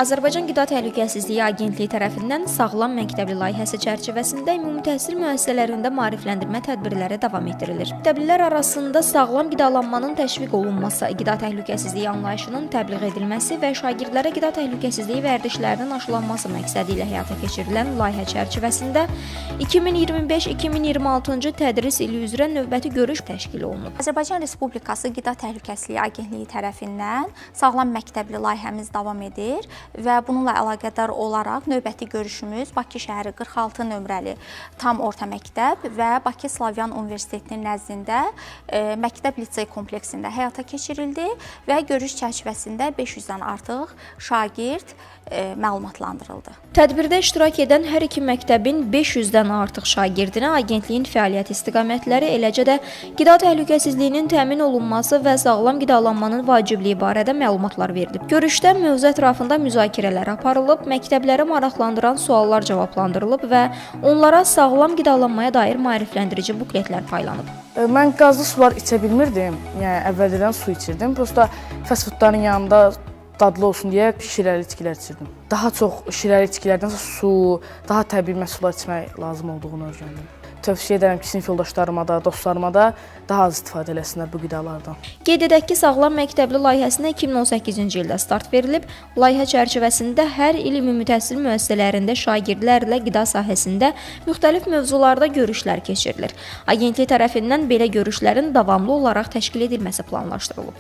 Azərbaycan Qida Təhlükəsizliyi Agentliyi tərəfindən Sağlam Məktəbli layihəsi çərçivəsində ümumi təhsil müəssisələrində maarifləndirmə tədbirləri davam etdirilir. Məktəblilər arasında sağlam qidalanmanın təşviq olunması, qida təhlükəsizliyi anlayışının təbliğ edilməsi və şagirdlərə qida təhlükəsizliyi vərdişlərinin aşılanması məqsədi ilə həyata keçirilən layihə çərçivəsində 2025-2026-cı tədris ili üzrə növbəti görüş təşkil olunub. Azərbaycan Respublikası Qida Təhlükəsizliyi Agentliyi tərəfindən Sağlam Məktəbli layihəmiz davam edir. Və bununla əlaqədar olaraq növbəti görüşümüz Bakı şəhəri 46 nömrəli tam orta məktəb və Bakı Slavyan Universitetinin nəzdində məktəb lisey kompleksində həyata keçirildi və görüş çərçivəsində 500-dən artıq şagird məlumatlandırıldı. Tədbirdə iştirak edən hər iki məktəbin 500-dən artıq şagirdinə agentliyin fəaliyyət istiqamətləri, eləcə də qida təhlükəsizliyinin təmin olunması və sağlam qidalanmanın vacibliyi barədə məlumatlar verilib. Görüşdə mövzu ətrafında müzakirələr aparılıb, məktəblərə maraqlandıran suallar cavablandırılıb və onlara sağlam qidalanmaya dair maarifləndirici bukletlər paylanıb. Mən qazlı sular içə bilmirdim, yəni əvvəldən su içirdim. Prosta fast foodların yanında dadlı olsun deyə şirəli içkilər içirdim. Daha çox şirəli içkilərdən su, daha təbii məhsullar içmək lazım olduğunu öyrəndim. Tövsiyə edirəm ki, sinif yoldaşlarıma da, dostlarıma da daha az istifadə eləsinlər bu qidalardan. Qeyd edək ki, Sağlam Məktəbli layihəsinə 2018-ci ildə start verilib. Layihə çərçivəsində hər il ümumi təhsil müəssisələrində şagirdlərlə qida sahəsində müxtəlif mövzularda görüşlər keçirilir. Agentlik tərəfindən belə görüşlərin davamlı olaraq təşkil edilməsi planlaşdırılıb.